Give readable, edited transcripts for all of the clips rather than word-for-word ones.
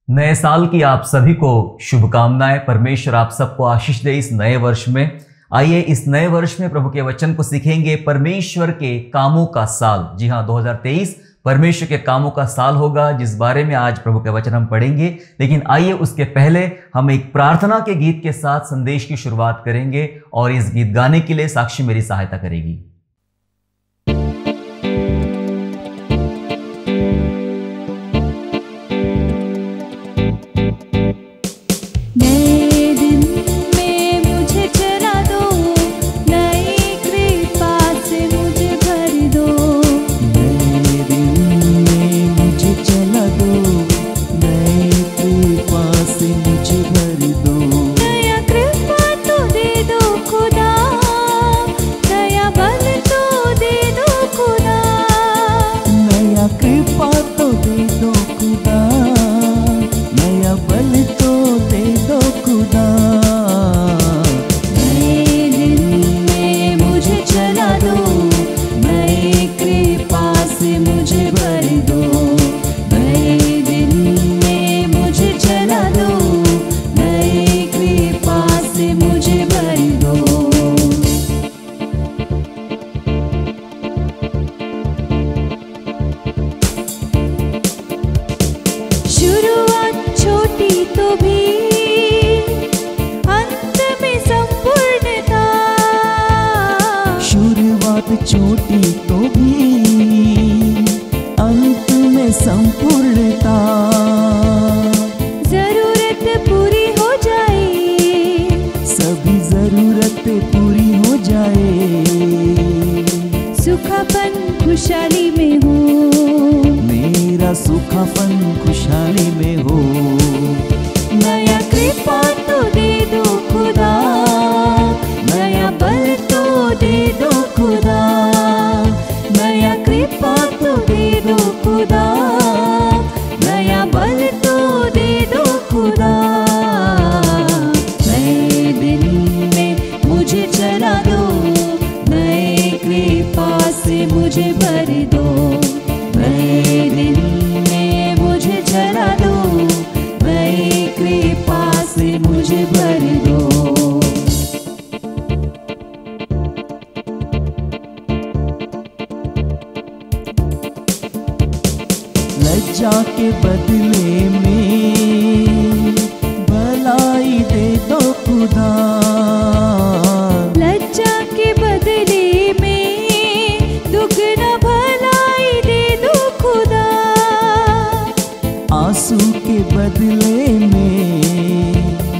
नए साल की आप सभी को शुभकामनाएं। परमेश्वर आप सबको आशीष दे इस नए वर्ष में। आइए इस नए वर्ष में प्रभु के वचन को सीखेंगे, परमेश्वर के कामों का साल। जी हाँ, 2023 परमेश्वर के कामों का साल होगा, जिस बारे में आज प्रभु के वचन हम पढ़ेंगे। लेकिन आइए उसके पहले हम एक प्रार्थना के गीत के साथ संदेश की शुरुआत करेंगे और इस गीत गाने के लिए साक्षी मेरी सहायता करेगी। छोटी तो भी अंत में संपूर्णता, जरूरत पूरी हो जाए, सभी जरूरतें पूरी हो जाए, सुखापन खुशहाली में हो, मेरा सुखापन खुशहाली में हो। नया कृपा तो दे दो खुदा, नया बल तो दे दो खुदा, नया कृपा तो दे दो खुदा, नया बल तो दे दो खुदा। नए दिन में मुझे चला दो, नए कृपा से मुझे भर दो, नए दिन में मुझे चला दो, नए कृपा से मुझे भर दो। लज्जा के बदले में भलाई दे दो खुदा, लज्जा के बदले में दुगना भलाई दे दो खुदा, आंसू के बदले में,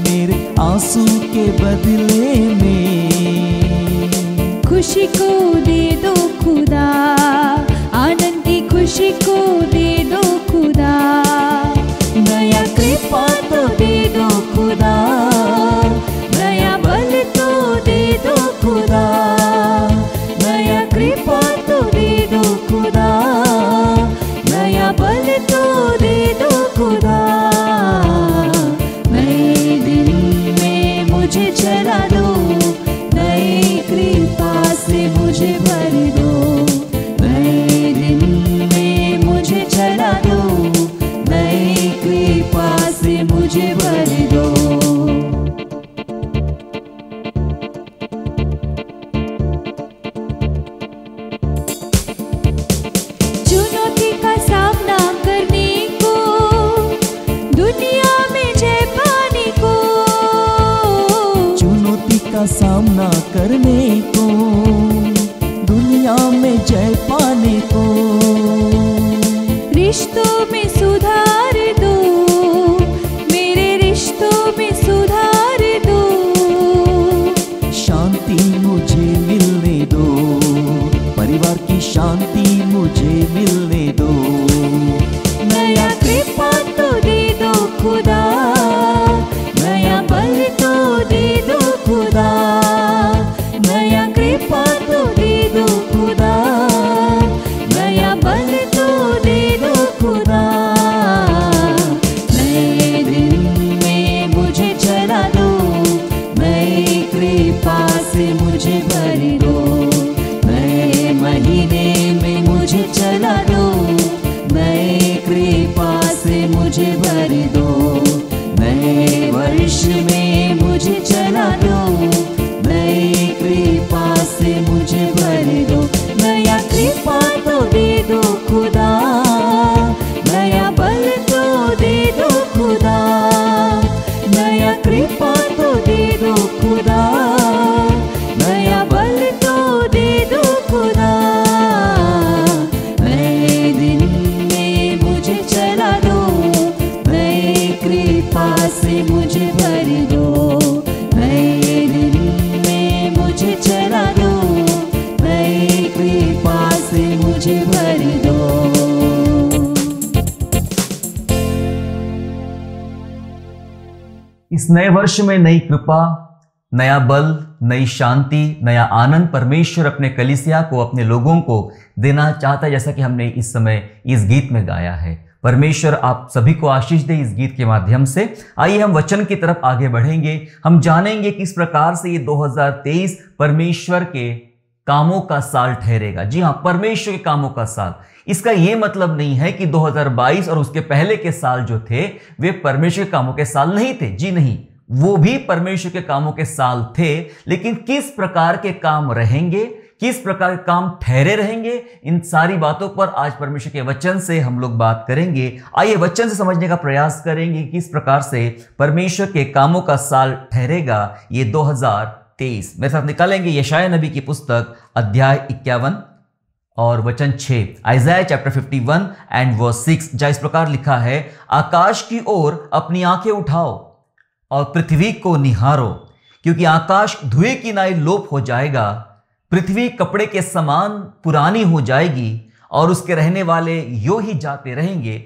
मेरे आंसू के बदले में खुशी को दे दो खुदा, आनंद की खुशी को दे दो खुदा। नया कृपा तो दे दो खुदा, नया बल तो दे दो खुदा, नया कृपा तो दे दो खुदा, नया बल तो दे दो खुदा। नए दिन में मुझे चला दो, नई कृपा से मुझे भर दो, नए दिन में मुझे चला दो, नई कृपा से मुझे भर दो। चुनौती का सामना करने को, दुनिया में जय पाने को, चुनौती का सामना करने को, दुनिया में जय पाने को, रिश्तों में सुधार दो, मेरे रिश्तों में सुधार दो, शांति मुझे मिलने दो, परिवार की शांति मुझे मिलने दो। नया कृपा तो दे दो खुदा, नया बल तो दे दो खुदा, नया कृपा तो दे दो खुदा, नया बल तो दे दो खुदा। नए दिन में मुझे चला दो, नई कृपा से मुझे भर दो, नए महीने में मुझे चला दो, नई कृपा से मुझे भर दो। चला दो, नई कृपा से मुझे भर दो। नया कृपा तो दे दो खुदा, नया बल तो दे दो खुदा, नया कृपा तो दे दो खुदा, नया बल तो दे दो खुदा। नए दिन में मुझे चला दो, नए कृपा से मुझे भर दो, नए दिन में मुझे चला दो, नए कृपा से मुझे भर दो। इस नए वर्ष में नई कृपा, नया बल, नई शांति, नया आनंद परमेश्वर अपने कलीसिया को, अपने लोगों को देना चाहता है, जैसा कि हमने इस समय इस गीत में गाया है। परमेश्वर आप सभी को आशीष दे इस गीत के माध्यम से। आइए हम वचन की तरफ आगे बढ़ेंगे। हम जानेंगे किस प्रकार से ये 2023 परमेश्वर के कामों का साल ठहरेगा। जी हाँ, परमेश्वर के कामों का साल। इसका यह मतलब नहीं है कि 2022 और उसके पहले के साल जो थे वे परमेश्वर के कामों के साल नहीं थे। जी नहीं, वो भी परमेश्वर के कामों के साल थे, लेकिन किस प्रकार के काम रहेंगे, किस प्रकार के काम ठहरे रहेंगे, इन सारी बातों पर आज परमेश्वर के वचन से हम लोग बात करेंगे। आइए वचन से समझने का प्रयास करेंगे किस प्रकार से परमेश्वर के कामों का साल ठहरेगा ये 2023। मेरे साथ निकालेंगे यशाया नबी की पुस्तक अध्याय 51 और वचन 6, आइज़ाया चैप्टर 51 एंड वर्स 6, जहाँ इस प्रकार लिखा है, आकाश की ओर अपनी आंखें उठाओ और पृथ्वी को निहारो, क्योंकि आकाश धुएं की नाई लोप हो जाएगा, पृथ्वी कपड़े के समान पुरानी हो जाएगी और उसके रहने वाले यूं ही जाते रहेंगे,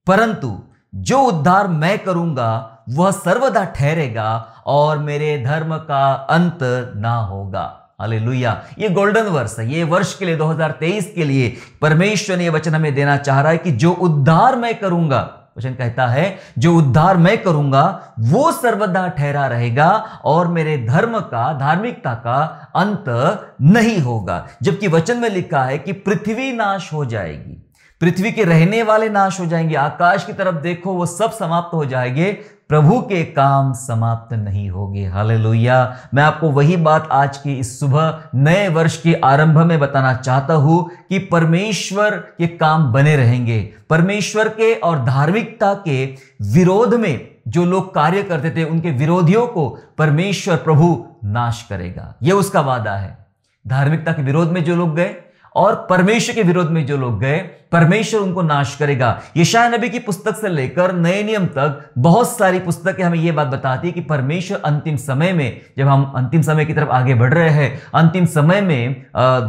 परंतु जो उद्धार मैं करूंगा वह सर्वदा ठहरेगा और मेरे धर्म का अंत ना होगा। हालेलुया। ये गोल्डन वर्ष है। ये वर्ष के लिए 2023 के लिए परमेश्वर ने यह वचन हमें देना चाह रहा है कि जो उद्धार मैं करूंगा, वचन कहता है जो उद्धार मैं करूंगा वो सर्वदा ठहरा रहेगा और मेरे धर्म का, धार्मिकता का अंत नहीं होगा। जबकि वचन में लिखा है कि पृथ्वी नाश हो जाएगी, पृथ्वी के रहने वाले नाश हो जाएंगे, आकाश की तरफ देखो वो सब समाप्त हो जाएंगे, प्रभु के काम समाप्त नहीं होंगे। हालेलुया। मैं आपको वही बात आज की इस सुबह नए वर्ष के आरंभ में बताना चाहता हूं कि परमेश्वर के काम बने रहेंगे। परमेश्वर के और धार्मिकता के विरोध में जो लोग कार्य करते थे उनके विरोधियों को परमेश्वर प्रभु नाश करेगा। यह उसका वादा है। धार्मिकता के विरोध में जो लोग गए और परमेश्वर के विरोध में जो लोग गए, परमेश्वर उनको नाश करेगा। यशाया नबी की पुस्तक से लेकर नए नियम तक बहुत सारी पुस्तकें हमें यह बात बताती है कि परमेश्वर अंतिम समय में, जब हम अंतिम समय की तरफ आगे बढ़ रहे हैं, अंतिम समय में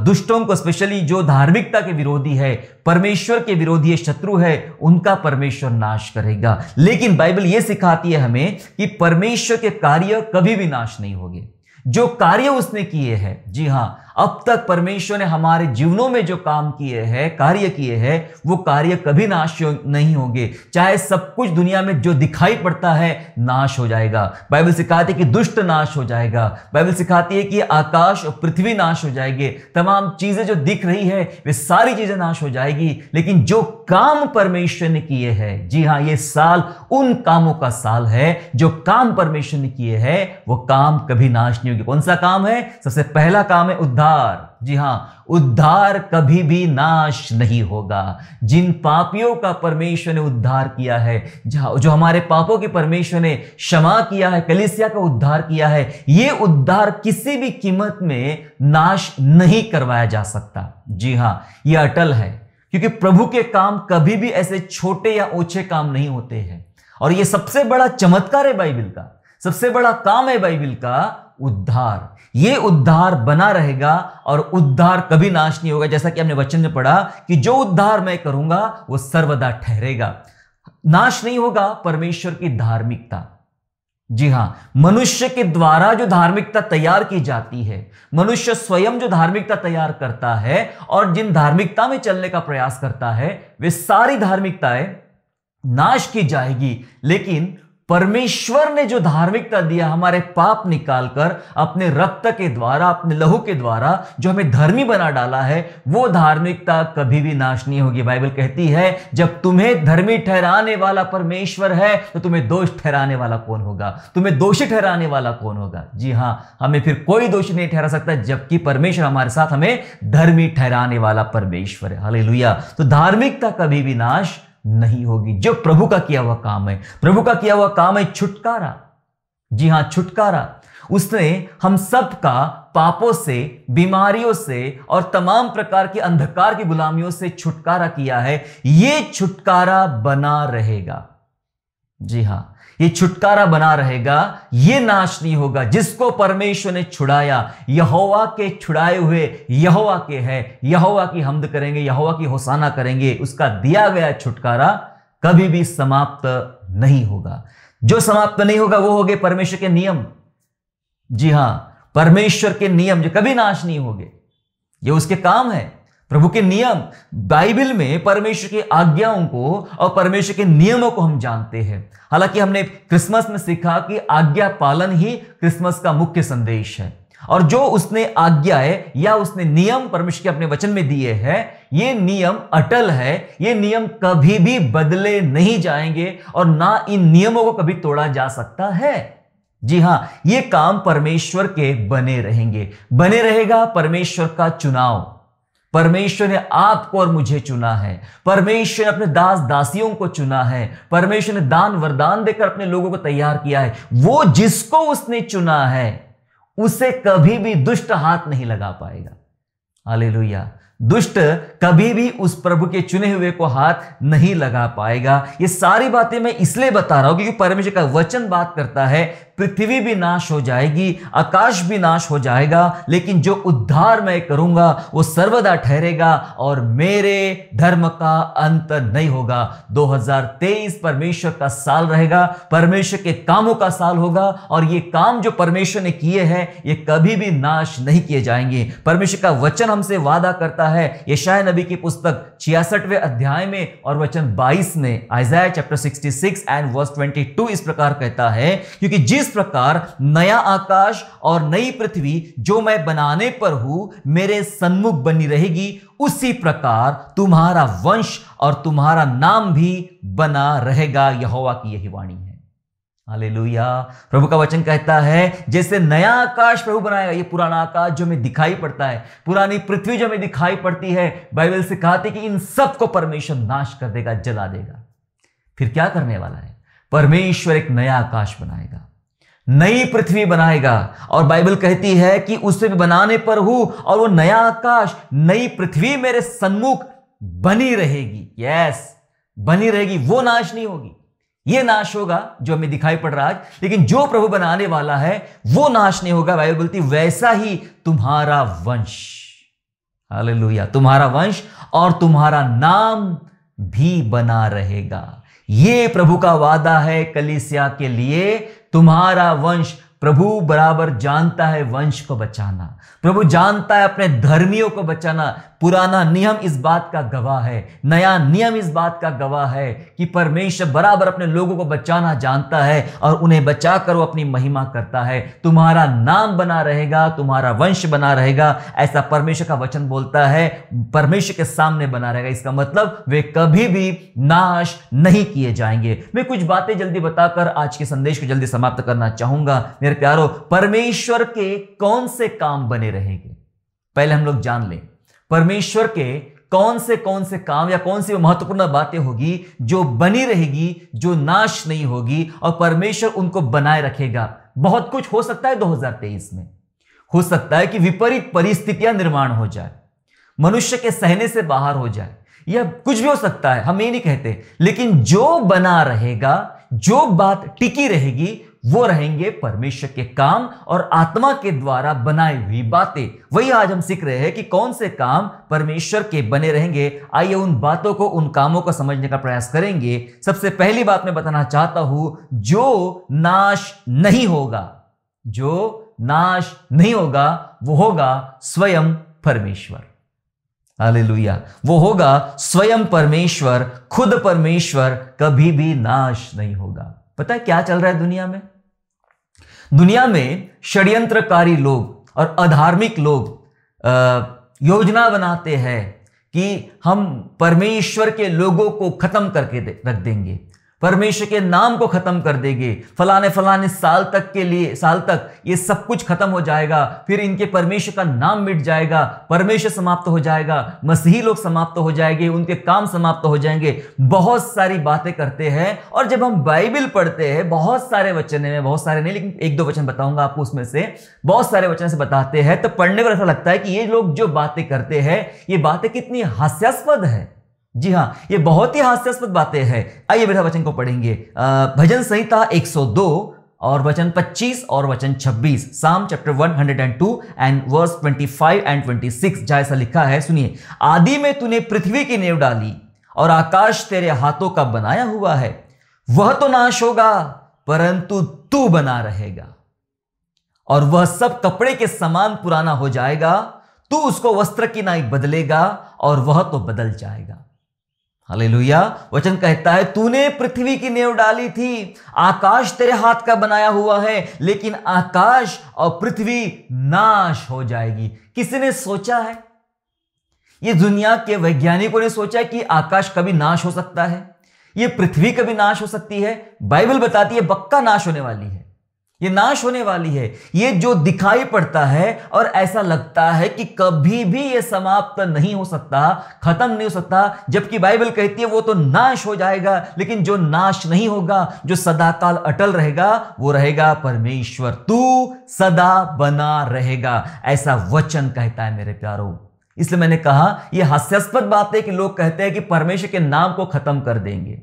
दुष्टों को, स्पेशली जो धार्मिकता के विरोधी है, परमेश्वर के विरोधी शत्रु है, उनका परमेश्वर नाश करेगा। लेकिन बाइबल यह सिखाती है हमें कि परमेश्वर के कार्य कभी भी नाश नहीं होंगे। जो कार्य उसने किए हैं, जी हां, अब तक परमेश्वर ने हमारे जीवनों में जो काम किए हैं, कार्य किए हैं, वो कार्य कभी नाश नहीं होंगे। चाहे सब कुछ दुनिया में जो दिखाई पड़ता है नाश हो जाएगा। बाइबल सिखाती है कि दुष्ट नाश हो जाएगा। बाइबल सिखाती है कि आकाश और पृथ्वी नाश हो जाएंगे। तमाम चीजें जो दिख रही है वे सारी चीजें नाश हो जाएगी, लेकिन जो काम परमेश्वर ने किए हैं, जी हां, ये साल उन कामों का साल है। जो काम परमेश्वर ने किए हैं वो काम कभी नाश नहीं होंगे। कौन सा काम है? सबसे पहला काम है उद्धार। जी हां, उद्धार कभी भी नाश नहीं होगा। जिन पापियों का परमेश्वर ने उद्धार किया है, जो हमारे पापों के परमेश्वर ने क्षमा किया है, कलीसिया का उद्धार किया है, यह उद्धार किसी भी कीमत में नाश नहीं करवाया जा सकता। जी हां, यह अटल है, क्योंकि प्रभु के काम कभी भी ऐसे छोटे या ऊंचे काम नहीं होते हैं। और यह सबसे बड़ा चमत्कार है बाइबल का, सबसे बड़ा काम है बाइबल का, उद्धार। ये उद्धार बना रहेगा और उद्धार कभी नाश नहीं होगा। जैसा कि हमने वचन में पढ़ा कि जो उद्धार मैं करूंगा वो सर्वदा ठहरेगा, नाश नहीं होगा। परमेश्वर की धार्मिकता, जी हां, मनुष्य के द्वारा जो धार्मिकता तैयार की जाती है, मनुष्य स्वयं जो धार्मिकता तैयार करता है और जिन धार्मिकता में चलने का प्रयास करता है, वे सारी धार्मिकताएं नाश की जाएगी, लेकिन परमेश्वर ने जो धार्मिकता दिया, हमारे पाप निकालकर अपने रक्त के द्वारा, अपने लहू के द्वारा जो हमें धर्मी बना डाला है, वो धार्मिकता कभी भी नाश नहीं होगी। बाइबल कहती है जब तुम्हें धर्मी ठहराने वाला परमेश्वर है तो तुम्हें दोष ठहराने वाला कौन होगा, तुम्हें दोषी ठहराने वाला कौन होगा। जी हां, हमें फिर कोई दोषी नहीं ठहरा सकता, जबकि परमेश्वर हमारे साथ हमें धर्मी ठहराने वाला परमेश्वर है। हालेलुया। तो धार्मिकता कभी भी नाश नहीं होगी। जो प्रभु का किया हुआ काम है, प्रभु का किया हुआ काम है छुटकारा। जी हां, छुटकारा। उसने हम सब का पापों से, बीमारियों से और तमाम प्रकार की अंधकार की गुलामियों से छुटकारा किया है। ये छुटकारा बना रहेगा। जी हां, ये छुटकारा बना रहेगा, ये नाश नहीं होगा। जिसको परमेश्वर ने छुड़ाया, यहोवा के छुड़ाए हुए यहोवा के है, यहोवा की हम्द करेंगे, यहोवा की होसाना करेंगे। उसका दिया गया छुटकारा कभी भी समाप्त नहीं होगा। जो समाप्त नहीं होगा वो हो गए परमेश्वर के नियम। जी हां, परमेश्वर के नियम जो कभी नाश नहीं होंगे, ये उसके काम है। प्रभु के नियम, बाइबल में परमेश्वर की आज्ञाओं को और परमेश्वर के नियमों को हम जानते हैं। हालांकि हमने क्रिसमस में सीखा कि आज्ञा पालन ही क्रिसमस का मुख्य संदेश है, और जो उसने आज्ञाएं या उसने नियम परमेश्वर के अपने वचन में दिए हैं, ये नियम अटल है। ये नियम कभी भी बदले नहीं जाएंगे और ना इन नियमों को कभी तोड़ा जा सकता है। जी हां, ये काम परमेश्वर के बने रहेंगे, बने रहेगा। परमेश्वर का चुनाव, परमेश्वर ने आपको और मुझे चुना है। परमेश्वर ने अपने दास दासियों को चुना है। परमेश्वर ने दान वरदान देकर अपने लोगों को तैयार किया है। वो जिसको उसने चुना है उसे कभी भी दुष्ट हाथ नहीं लगा पाएगा। हालेलुया। दुष्ट कभी भी उस प्रभु के चुने हुए को हाथ नहीं लगा पाएगा। ये सारी बातें मैं इसलिए बता रहा हूं क्योंकि परमेश्वर का वचन बात करता है, पृथ्वी भी नाश हो जाएगी, आकाश भी नाश हो जाएगा, लेकिन जो उद्धार मैं करूंगा वो सर्वदा ठहरेगा और मेरे धर्म का अंत नहीं होगा। 2023 परमेश्वर का साल रहेगा, परमेश्वर के कामों का साल होगा, और ये काम जो परमेश्वर ने किए हैं ये कभी भी नाश नहीं किए जाएंगे। परमेश्वर का वचन हमसे वादा करता है यशायाह नबी की पुस्तक 66वें अध्याय में और वचन 22 में, आइज़ाया चैप्टर 66 एंड वर्स 22 इस प्रकार कहता है, क्योंकि जिस प्रकार नया आकाश और नई पृथ्वी जो मैं बनाने पर हूं मेरे सन्मुख बनी रहेगी, उसी प्रकार तुम्हारा वंश और तुम्हारा नाम भी बना रहेगा। यहोवा की यही वाणी है। हालेलुया। प्रभु का वचन कहता है जैसे नया आकाश प्रभु बनाएगा, ये पुराना आकाश जो हमें दिखाई पड़ता है, पुरानी पृथ्वी जो हमें दिखाई पड़ती है, बाइबल से कहते हैं कि इन सब को परमेश्वर नाश कर देगा, जला देगा। फिर क्या करने वाला है? परमेश्वर एक नया आकाश बनाएगा, नई पृथ्वी बनाएगा, और बाइबल कहती है कि उसे बनाने पर हूं और वो नया आकाश, नई पृथ्वी मेरे सन्मुख बनी रहेगी। यस, बनी रहेगी, वो नाश नहीं होगी। ये नाश होगा जो हमें दिखाई पड़ रहा है, लेकिन जो प्रभु बनाने वाला है वो नाश नहीं होगा। बाइबल बोलती वैसा ही तुम्हारा वंश, हालेलुया, तुम्हारा वंश और तुम्हारा नाम भी बना रहेगा। ये प्रभु का वादा है कलीसिया के लिए। तुम्हारा वंश, प्रभु बराबर जानता है वंश को बचाना, प्रभु जानता है अपने धर्मियों को बचाना। पुराना नियम इस बात का गवाह है, नया नियम इस बात का गवाह है कि परमेश्वर बराबर अपने लोगों को बचाना जानता है और उन्हें बचाकर वो अपनी महिमा करता है। तुम्हारा नाम बना रहेगा, तुम्हारा वंश बना रहेगा, ऐसा परमेश्वर का वचन बोलता है। परमेश्वर के सामने बना रहेगा, इसका मतलब वे कभी भी नाश नहीं किए जाएंगे। मैं कुछ बातें जल्दी बताकर आज के संदेश को जल्दी समाप्त करना चाहूंगा। मेरे प्यारो, परमेश्वर के कौन से काम बने रहेंगे, पहले हम लोग जान लें। परमेश्वर के कौन से काम या कौन सी महत्वपूर्ण बातें होगी जो बनी रहेगी, जो नाश नहीं होगी, और परमेश्वर उनको बनाए रखेगा। बहुत कुछ हो सकता है 2023 में। हो सकता है कि विपरीत परिस्थितियां निर्माण हो जाए, मनुष्य के सहने से बाहर हो जाए, या कुछ भी हो सकता है, हम ये नहीं कहते, लेकिन जो बना रहेगा, जो बात टिकी रहेगी, वो रहेंगे परमेश्वर के काम और आत्मा के द्वारा बनाई हुई बातें। वही आज हम सीख रहे हैं कि कौन से काम परमेश्वर के बने रहेंगे। आइए उन बातों को, उन कामों को समझने का प्रयास करेंगे। सबसे पहली बात मैं बताना चाहता हूं, जो नाश नहीं होगा, जो नाश नहीं होगा, वो होगा स्वयं परमेश्वर। हालेलुया। वो होगा स्वयं परमेश्वर, खुद परमेश्वर कभी भी नाश नहीं होगा। पता है क्या चल रहा है दुनिया में? दुनिया में षड्यंत्रकारी लोग और अधार्मिक लोग योजना बनाते हैं कि हम परमेश्वर के लोगों को खत्म करके रख देंगे, परमेश्वर के नाम को खत्म कर देंगे, फलाने साल तक ये सब कुछ खत्म हो जाएगा, फिर इनके परमेश्वर का नाम मिट जाएगा, परमेश्वर समाप्त हो जाएगा, मसीही लोग समाप्त हो जाएंगे, उनके काम समाप्त हो जाएंगे। बहुत सारी बातें करते हैं। और जब हम बाइबल पढ़ते हैं, बहुत सारे वचन में, बहुत सारे नहीं लेकिन एक दो वचन बताऊंगा आपको, उसमें से बहुत सारे वचन से बताते हैं, तो पढ़ने पर ऐसा लगता है कि ये लोग जो बातें करते हैं, ये बातें कितनी हास्यास्पद है। जी हां, ये बहुत ही हास्यास्पद बातें हैं। आइए बेटा वचन को पढ़ेंगे। भजन संहिता 102 और वचन 25 और वचन 26, साम चैप्टर 102 एंड वर्स 25 एंड 26, जहां ऐसा लिखा है, सुनिए। आदि में तूने पृथ्वी की नींव डाली और आकाश तेरे हाथों का बनाया हुआ है। वह तो नाश होगा परंतु तू बना रहेगा, और वह सब कपड़े के समान पुराना हो जाएगा। तू उसको वस्त्र की नाई बदलेगा और वह तो बदल जाएगा। हालेलुया। वचन कहता है तूने पृथ्वी की नींव डाली थी, आकाश तेरे हाथ का बनाया हुआ है, लेकिन आकाश और पृथ्वी नाश हो जाएगी। किसी ने सोचा है? ये दुनिया के वैज्ञानिकों ने सोचा कि आकाश कभी नाश हो सकता है, ये पृथ्वी कभी नाश हो सकती है? बाइबल बताती है पक्का नाश होने वाली है, ये नाश होने वाली है। ये जो दिखाई पड़ता है और ऐसा लगता है कि कभी भी ये समाप्त नहीं हो सकता, खत्म नहीं हो सकता, जबकि बाइबल कहती है वो तो नाश हो जाएगा, लेकिन जो नाश नहीं होगा, जो सदाकाल अटल रहेगा, वो रहेगा परमेश्वर। तू सदा बना रहेगा, ऐसा वचन कहता है मेरे प्यारों। इसलिए मैंने कहा यह हास्यास्पद बात है कि लोग कहते हैं कि परमेश्वर के नाम को खत्म कर देंगे।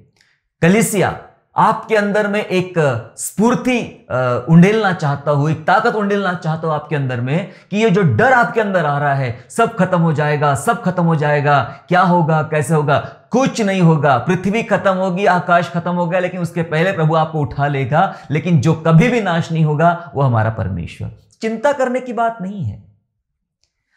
कलीसिया आपके अंदर में एक स्फूर्ति उंडेलना चाहता हूं, एक ताकत उंडेलना चाहता हूं आपके अंदर में, कि ये जो डर आपके अंदर आ रहा है, सब खत्म हो जाएगा, सब खत्म हो जाएगा, क्या होगा, कैसे होगा? कुछ नहीं होगा। पृथ्वी खत्म होगी, आकाश खत्म होगा, लेकिन उसके पहले प्रभु आपको उठा लेगा। लेकिन जो कभी भी नाश नहीं होगा वो हमारा परमेश्वर। चिंता करने की बात नहीं है,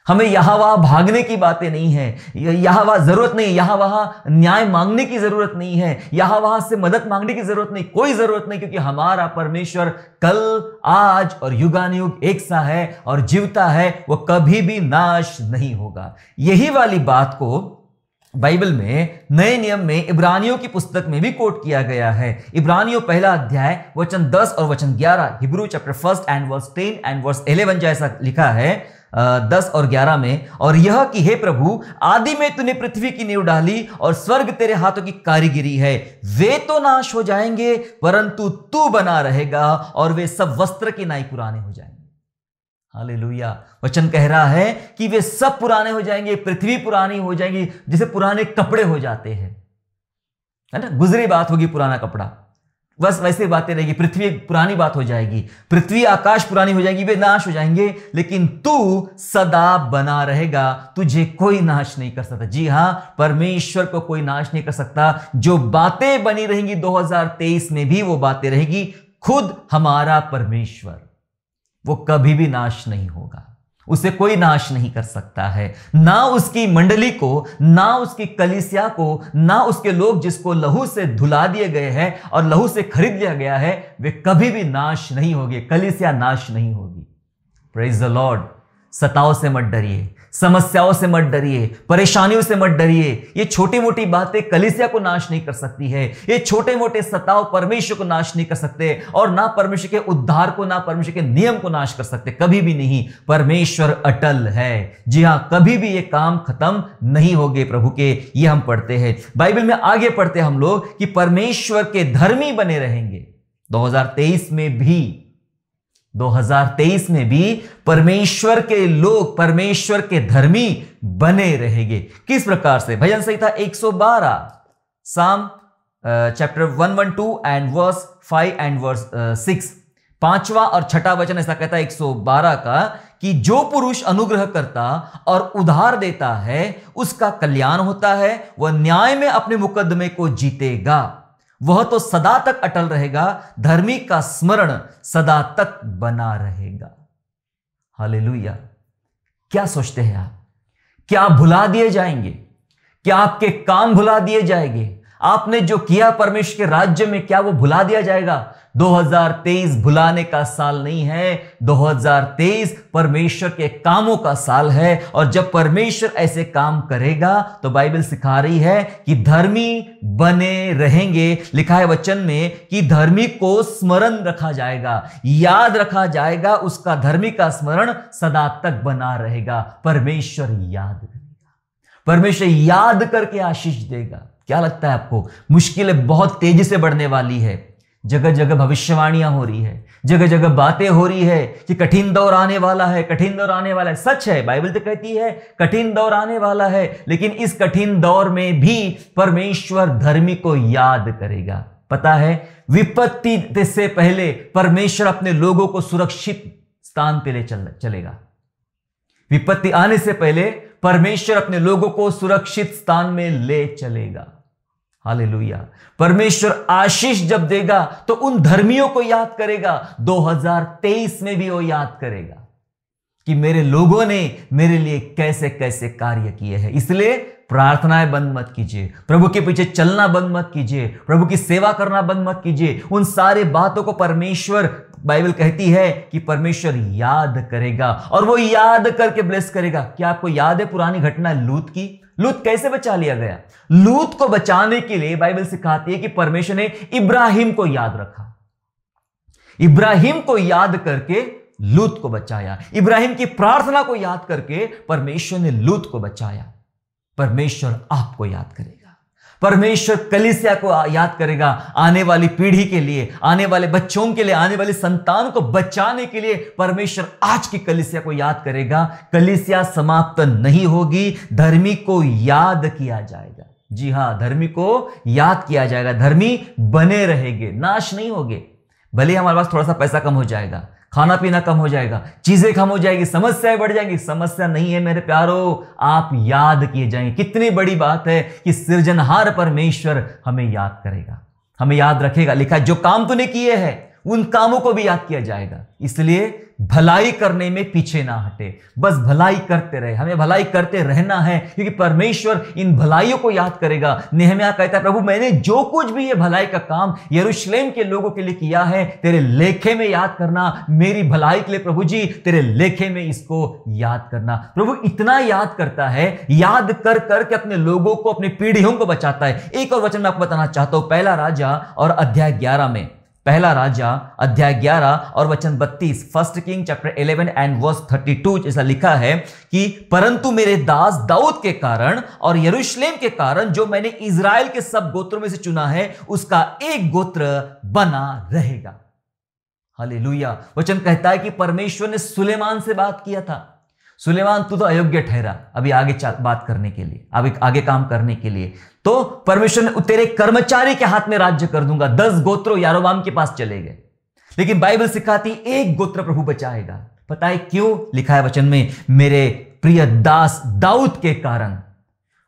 हमें यहां वहां भागने की बातें नहीं है, यहां वहां जरूरत नहीं, यहां वहां न्याय मांगने की जरूरत नहीं है, यहां वहां से मदद मांगने की जरूरत नहीं, कोई जरूरत नहीं, क्योंकि हमारा परमेश्वर कल, आज और युगानुयुग एक सा है और जीवता है, वो कभी भी नाश नहीं होगा। यही वाली बात को बाइबल में नए नियम में इब्रानियों की पुस्तक में भी कोट किया गया है। इब्रानियों पहला अध्याय वचन 10 और वचन 11, Hebrew chapter 1 and verse 10 and verse 11 जैसा लिखा है 10 और 11 में। और यह कि हे प्रभु, आदि में तूने पृथ्वी की नींव डाली और स्वर्ग तेरे हाथों की कारीगिरी है। वे तो नाश हो जाएंगे परंतु तू बना रहेगा, और वे सब वस्त्र की नाई पुराने हो जाएंगे। हालेलुया। वचन कह रहा है कि वे सब पुराने हो जाएंगे, पृथ्वी पुरानी हो जाएगी, जैसे पुराने कपड़े हो जाते हैं, है ना। गुजरी बात होगी पुराना कपड़ा, बस वैसे बातें रहेगी। पृथ्वी पुरानी बात हो जाएगी, पृथ्वी आकाश पुरानी हो जाएगी, वे नाश हो जाएंगे, लेकिन तू सदा बना रहेगा, तुझे कोई नाश नहीं कर सकता। जी हां, परमेश्वर को कोई नाश नहीं कर सकता। जो बातें बनी रहेंगी 2023 में भी वो बातें रहेगी। खुद हमारा परमेश्वर, वो कभी भी नाश नहीं होगा, उसे कोई नाश नहीं कर सकता है। ना उसकी मंडली को, ना उसकी कलीसिया को, ना उसके लोग जिसको लहू से धुला दिए गए हैं और लहू से खरीद लिया गया है, वे कभी भी नाश नहीं होंगे। कलीसिया नाश नहीं होगी। Praise the Lord. सताओं से मत डरिए, समस्याओं से मत डरिए, परेशानियों से मत डरिए। ये छोटी मोटी बातें कलीसिया को नाश नहीं कर सकती है। ये छोटे मोटे सताव परमेश्वर को नाश नहीं कर सकते, और ना परमेश्वर के उद्धार को, ना परमेश्वर के नियम को नाश कर सकते, कभी भी नहीं। परमेश्वर अटल है। जी हां, कभी भी ये काम खत्म नहीं होंगे प्रभु के। ये हम पढ़ते हैं बाइबल में। आगे पढ़ते हम लोग कि परमेश्वर के धर्मी बने रहेंगे। 2023 में भी परमेश्वर के लोग, परमेश्वर के धर्मी बने रहेंगे। किस प्रकार से? भजन संहिता 112, psalm chapter 112 and verse 5 and verse 6, पांचवा और छठा वचन ऐसा कहता है 112 का, कि जो पुरुष अनुग्रह करता और उधार देता है उसका कल्याण होता है, वह न्याय में अपने मुकदमे को जीतेगा, वह तो सदा तक अटल रहेगा, धर्मी का स्मरण सदा तक बना रहेगा। हालेलुया। क्या सोचते हैं आप? क्या आप भुला दिए जाएंगे? क्या आपके काम भुला दिए जाएंगे? आपने जो किया परमेश्वर के राज्य में, क्या वो भुला दिया जाएगा? 2023 भुलाने का साल नहीं है, 2023 परमेश्वर के कामों का साल है। और जब परमेश्वर ऐसे काम करेगा तो बाइबल सिखा रही है कि धर्मी बने रहेंगे। लिखा है वचन में कि धर्मी को स्मरण रखा जाएगा, याद रखा जाएगा, उसका धर्मी का स्मरण सदा तक बना रहेगा। परमेश्वर याद करेगा, परमेश्वर याद करके आशीष देगा। क्या लगता है आपको? मुश्किलें बहुत तेजी से बढ़ने वाली है, जगह जगह भविष्यवाणियां हो रही है, जगह जगह बातें हो रही है कि कठिन दौर आने वाला है, कठिन दौर आने वाला है। सच है, बाइबल तो कहती है कठिन दौर आने वाला है, लेकिन इस कठिन दौर में भी परमेश्वर धर्मी को याद करेगा। पता है, विपत्ति से पहले परमेश्वर अपने लोगों को सुरक्षित स्थान पे ले चलेगा। विपत्ति आने से पहले परमेश्वर अपने लोगों को सुरक्षित स्थान में ले चलेगा। हालेलुया। परमेश्वर आशीष जब देगा तो उन धर्मियों को याद करेगा। 2023 में भी वो याद करेगा कि मेरे लोगों ने मेरे लिए कैसे कैसे कार्य किए हैं। इसलिए प्रार्थनाएं बंद मत कीजिए, प्रभु के पीछे चलना बंद मत कीजिए, प्रभु की सेवा करना बंद मत कीजिए। उन सारे बातों को परमेश्वर, बाइबल कहती है कि परमेश्वर याद करेगा और वो याद करके ब्लेस करेगा। क्या आपको याद है पुरानी घटना लूत की? लूत कैसे बचा लिया गया? लूत को बचाने के लिए बाइबल सिखाती है कि परमेश्वर ने इब्राहिम को याद रखा, इब्राहिम को याद करके लूत को बचाया। इब्राहिम की प्रार्थना को याद करके परमेश्वर ने लूत को बचाया। परमेश्वर आपको याद करेगा, परमेश्वर कलीसिया को याद करेगा। आने वाली पीढ़ी के लिए, आने वाले बच्चों के लिए, आने वाली संतान को बचाने के लिए परमेश्वर आज की कलीसिया को याद करेगा। कलीसिया समाप्त नहीं होगी, धर्मी को याद किया जाएगा। जी हां, धर्मी को याद किया जाएगा, धर्मी बने रहेंगे, नाश नहीं होंगे। भले हमारे पास थोड़ा सा पैसा कम हो जाएगा, खाना पीना कम हो जाएगा, चीजें कम हो जाएगी, समस्याएं बढ़ जाएंगी, समस्या नहीं है मेरे प्यारों, आप याद किए जाएंगे। कितनी बड़ी बात है कि सृजनहार परमेश्वर हमें याद करेगा, हमें याद रखेगा। लिखा है जो काम तूने किए हैं उन कामों को भी याद किया जाएगा। इसलिए भलाई करने में पीछे ना हटे, बस भलाई करते रहे। हमें भलाई करते रहना है क्योंकि परमेश्वर इन भलाइयों को याद करेगा। नेहम्याह कहता है, प्रभु मैंने जो कुछ भी ये भलाई का काम यरूशलेम के लोगों के लिए किया है तेरे लेखे में याद करना, मेरी भलाई के लिए प्रभु जी तेरे लेखे में इसको याद करना। प्रभु इतना याद करता है, याद कर करके अपने लोगों को, अपनी पीढ़ियों को बचाता है। एक और वचन मैं आपको बताना चाहता हूं, पहला राजा और अध्याय 11 में, पहला राजा अध्याय 11 और वचन 32, first king chapter 11 and verse 32 ऐसा लिखा है कि परंतु मेरे दास दाऊद के कारण और यरूशलेम के कारण जो मैंने इजराइल के सब गोत्रों में से चुना है उसका एक गोत्र बना रहेगा। हालेलुया। वचन कहता है कि परमेश्वर ने सुलेमान से बात किया था, सुलेमान तू तो अयोग्य ठहरा अभी आगे बात करने के लिए, अभी आगे काम करने के लिए, तो परमेश्वर ने तेरे कर्मचारी के हाथ में राज्य कर दूंगा। 10 गोत्रों यारोबाम के पास चले गए, लेकिन बाइबल सिखाती एक गोत्र प्रभु बचाएगा। पता है क्यों? लिखा है वचन में, मेरे प्रिय दास दाऊद के कारण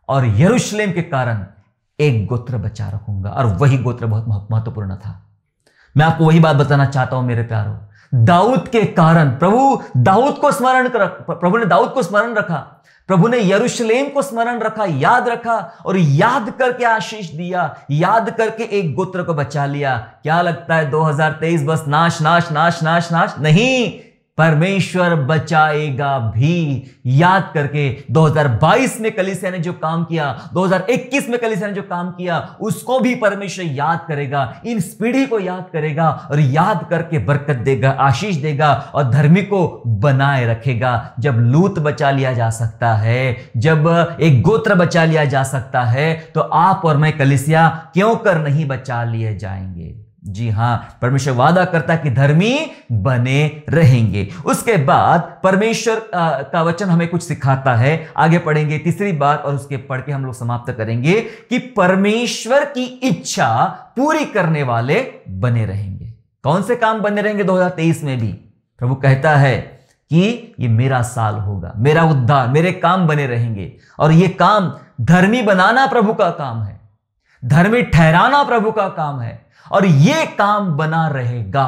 और यरूशलेम के कारण एक गोत्र बचा रखूंगा। और वही गोत्र बहुत महत्वपूर्ण था। मैं आपको वही बात बताना चाहता हूं मेरे प्यारों, दाऊद के कारण प्रभु दाऊद को स्मरण कर, प्रभु ने दाऊद को स्मरण रखा, प्रभु ने यरूशलेम को स्मरण रखा, याद रखा और याद करके आशीष दिया, याद करके एक गोत्र को बचा लिया। क्या लगता है 2023 बस नाश नाश नाश नाश नाश? नहीं, परमेश्वर बचाएगा भी। याद करके 2022 में कलीसिया ने जो काम किया, 2021 में कलीसिया ने जो काम किया, उसको भी परमेश्वर याद करेगा, इन पीढ़ी को याद करेगा और याद करके बरकत देगा, आशीष देगा और धर्मी को बनाए रखेगा। जब लूत बचा लिया जा सकता है, जब एक गोत्र बचा लिया जा सकता है, तो आप और मैं कलीसिया क्यों कर नहीं बचा लिए जाएंगे? जी हां, परमेश्वर वादा करता है कि धर्मी बने रहेंगे। उसके बाद परमेश्वर का वचन हमें कुछ सिखाता है। आगे पढ़ेंगे तीसरी बात और उसके पढ़ के हम लोग समाप्त करेंगे कि परमेश्वर की इच्छा पूरी करने वाले बने रहेंगे। कौन से काम बने रहेंगे 2023 में भी? प्रभु कहता है कि ये मेरा साल होगा, मेरा उद्धार, मेरे काम बने रहेंगे। और ये काम धर्मी बनाना प्रभु का काम है, धर्मी ठहराना प्रभु का काम है और ये काम बना रहेगा।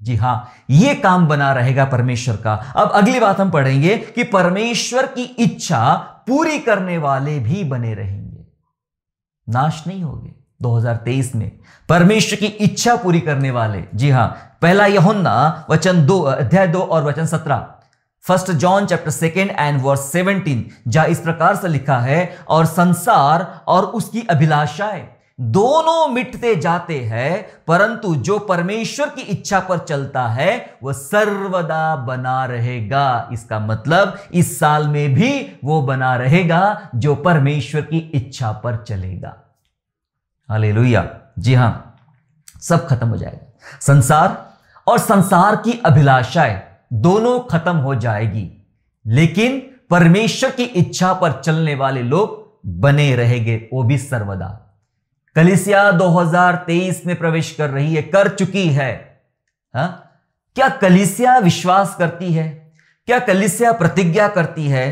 जी हां, ये काम बना रहेगा परमेश्वर का। अब अगली बात हम पढ़ेंगे कि परमेश्वर की इच्छा पूरी करने वाले भी बने रहेंगे, नाश नहीं होंगे। 2023 में परमेश्वर की इच्छा पूरी करने वाले, जी हां, पहला यूहन्ना वचन 2 अध्याय 2 और वचन 17, 1 जॉन चैप्टर 2 एंड वर्स 17, जहां इस प्रकार से लिखा है, और संसार और उसकी अभिलाषाएं दोनों मिटते जाते हैं, परंतु जो परमेश्वर की इच्छा पर चलता है वह सर्वदा बना रहेगा। इसका मतलब इस साल में भी वो बना रहेगा जो परमेश्वर की इच्छा पर चलेगा। हालेलुया। जी हां, सब खत्म हो जाएगा, संसार और संसार की अभिलाषाएं दोनों खत्म हो जाएगी, लेकिन परमेश्वर की इच्छा पर चलने वाले लोग बने रहेंगे, वो भी सर्वदा। कलीसिया 2023 में प्रवेश कर रही है, कर चुकी है। क्या कलीसिया विश्वास करती है, क्या कलीसिया प्रतिज्ञा करती है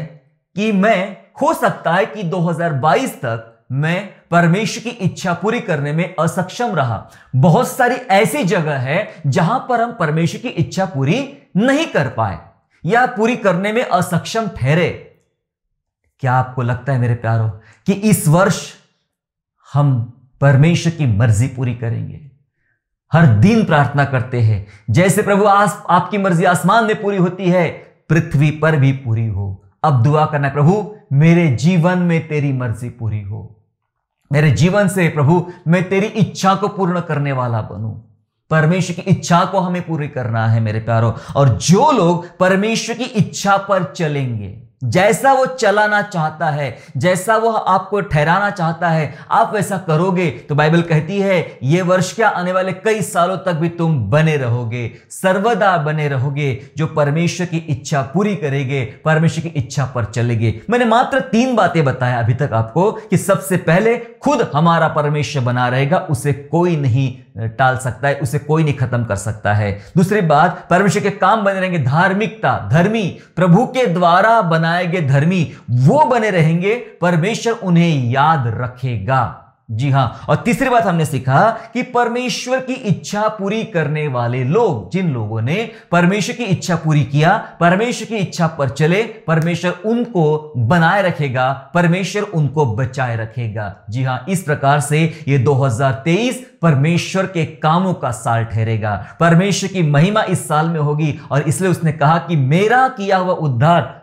कि मैं, हो सकता है कि 2022 तक मैं परमेश्वर की इच्छा पूरी करने में असक्षम रहा। बहुत सारी ऐसी जगह है जहां पर हम परमेश्वर की इच्छा पूरी नहीं कर पाए या पूरी करने में असक्षम ठहरे। क्या आपको लगता है मेरे प्यारों कि इस वर्ष हम परमेश्वर की मर्जी पूरी करेंगे? हर दिन प्रार्थना करते हैं, जैसे प्रभु आपकी मर्जी आसमान में पूरी होती है, पृथ्वी पर भी पूरी हो। अब दुआ करना, प्रभु मेरे जीवन में तेरी मर्जी पूरी हो, मेरे जीवन से प्रभु मैं तेरी इच्छा को पूर्ण करने वाला बनूं। परमेश्वर की इच्छा को हमें पूरी करना है मेरे प्यारों। और जो लोग परमेश्वर की इच्छा पर चलेंगे, जैसा वो चलाना चाहता है, जैसा वो आपको ठहराना चाहता है, आप वैसा करोगे तो बाइबल कहती है ये वर्ष क्या, आने वाले कई सालों तक भी तुम बने रहोगे, सर्वदा बने रहोगे, जो परमेश्वर की इच्छा पूरी करेंगे, परमेश्वर की इच्छा पर चलेंगे। मैंने मात्र 3 बातें बताया अभी तक आपको कि सबसे पहले खुद हमारा परमेश्वर बना रहेगा, उसे कोई नहीं टाल सकता है, उसे कोई नहीं खत्म कर सकता है। दूसरी बात, परमेश्वर के काम बने रहेंगे, धार्मिकता, धर्मी, प्रभु के द्वारा बनाए गए धर्मी वो बने रहेंगे, परमेश्वर उन्हें याद रखेगा। जी हां, और तीसरी बात हमने सीखा कि परमेश्वर की इच्छा पूरी करने वाले लोग, जिन लोगों ने परमेश्वर की इच्छा पूरी किया, परमेश्वर की इच्छा पर चले, परमेश्वर उनको बनाए रखेगा, परमेश्वर उनको बचाए रखेगा। जी हां, इस प्रकार से ये 2023 परमेश्वर के कामों का साल ठहरेगा, परमेश्वर की महिमा इस साल में होगी। और इसलिए उसने कहा कि मेरा किया हुआ उद्धार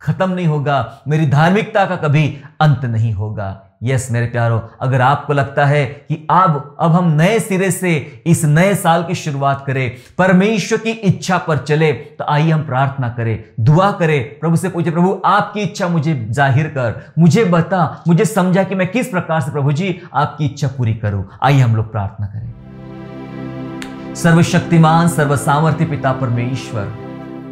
खत्म नहीं होगा, मेरी धार्मिकता का कभी अंत नहीं होगा। यस मेरे प्यारों, अगर आपको लगता है कि अब हम नए सिरे से इस नए साल की शुरुआत करें, परमेश्वर की इच्छा पर चले, तो आइए हम प्रार्थना करें, दुआ करें, प्रभु से पूछे, प्रभु आपकी इच्छा मुझे जाहिर कर, मुझे बता, मुझे समझा कि मैं किस प्रकार से प्रभु जी आपकी इच्छा पूरी करूं। आइए हम लोग प्रार्थना करें। सर्वशक्तिमान सर्वसामर्थ्य पिता परमेश्वर,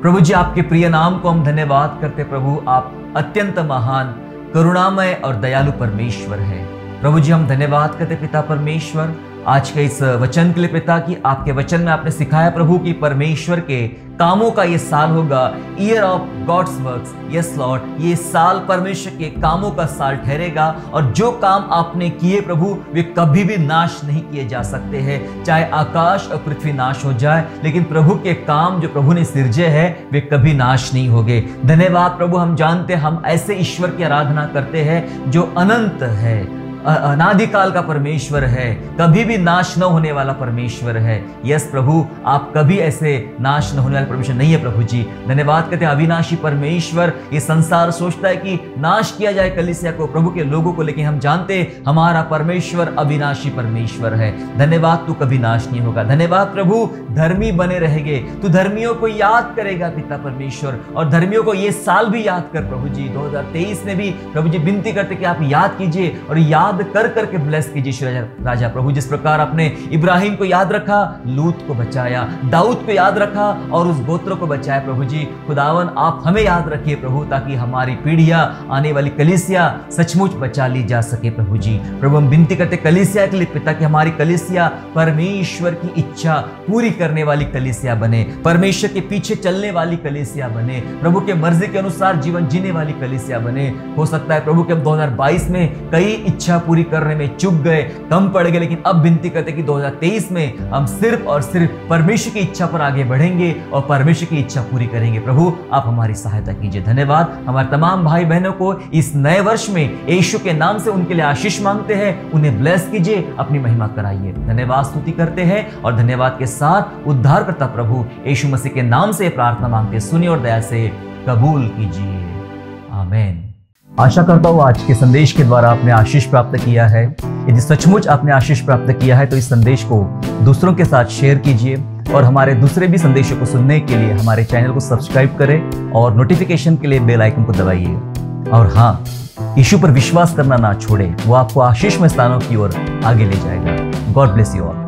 प्रभु जी आपके प्रिय नाम को हम धन्यवाद करते। प्रभु आप अत्यंत महान, करुणामय और दयालु परमेश्वर है। प्रभु जी हम धन्यवाद करते पिता परमेश्वर आज के इस वचन के लिए पिता, कि आपके वचन में आपने सिखाया प्रभु कि परमेश्वर के कामों का ये साल होगा, year of God's works. Yes Lord, ये साल परमेश्वर के कामों का साल ठहरेगा, और जो काम आपने किए प्रभु वे कभी भी नाश नहीं किए जा सकते हैं। चाहे आकाश और पृथ्वी नाश हो जाए, लेकिन प्रभु के काम जो प्रभु ने सिरजे है वे कभी नाश नहीं होंगे। धन्यवाद प्रभु, हम जानते हैं हम ऐसे ईश्वर की आराधना करते हैं जो अनंत है, अनादिकाल का परमेश्वर है, कभी भी नाश न होने वाला परमेश्वर है। यस प्रभु, आप कभी ऐसे नाश न होने वाले परमेश्वर नहीं है प्रभु जी। धन्यवाद करते हैं अविनाशी परमेश्वर। ये संसार सोचता है कि नाश किया जाए कलीसिया को, प्रभु के लोगों को, लेकिन हम जानते हमारा परमेश्वर अविनाशी परमेश्वर है। धन्यवाद, तू कभी नाश नहीं होगा। धन्यवाद प्रभु, धर्मी बने रहेंगे, तू धर्मियों को याद करेगा पिता परमेश्वर, और धर्मियों को ये साल भी याद कर प्रभु जी। 2023 में भी प्रभु जी विनती करते कि आप याद कीजिए और याद कर करके ब्लेस कीजिए राजा प्रभु। जिस प्रकार आपने इब्राहिम को याद रखा, लूत को बचाया, दाऊद को याद रखा और उस गोत्र को बचाया प्रभु जी। खुदावन आप हमें याद रखिए प्रभु, ताकि हमारी पीढ़ियां, आने वाली कलीसिया सचमुच बचा ली जा सके प्रभु जी। प्रभु हम विनती करते कलीसिया के लिए पिता, कि हमारी कलीसिया परमेश्वर की इच्छा पूरी करने वाली कलीसिया बने, परमेश्वर के पीछे चलने वाली कलीसिया बने, प्रभु के मर्जी के अनुसार जीवन जीने वाली कलीसिया बने। हो सकता है प्रभु के 2022 में कई इच्छा पूरी करने में चूक गए, कम पड़ गए, लेकिन अब विनती करते कि 2023 में हम सिर्फ और सिर्फ परमेश्वर की इच्छा पर आगे बढ़ेंगे और परमेश्वर की इच्छा पूरी करेंगे। प्रभु आप हमारी सहायता कीजिए। धन्यवाद। हमारे तमाम भाई बहनों को इस नए वर्ष में यीशु के नाम से उनके लिए आशीष मांगते हैं, उन्हें ब्लेस कीजिए, अपनी महिमा कराइए। धन्यवाद स्तुति करते हैं और धन्यवाद के साथ उद्धारकर्ता प्रभु यीशु मसीह के नाम से प्रार्थना मांगते, सुनिए और दया से कबूल कीजिए। आमीन। आशा करता हूँ आज के संदेश के द्वारा आपने आशीष प्राप्त किया है। यदि सचमुच आपने आशीष प्राप्त किया है तो इस संदेश को दूसरों के साथ शेयर कीजिए और हमारे दूसरे भी संदेशों को सुनने के लिए हमारे चैनल को सब्सक्राइब करें और नोटिफिकेशन के लिए बेल आइकन को दबाइए। और हाँ, यीशु पर विश्वास करना ना छोड़ें, वो आपको आशीषमय स्थानों की ओर आगे ले जाएगा। God bless you all.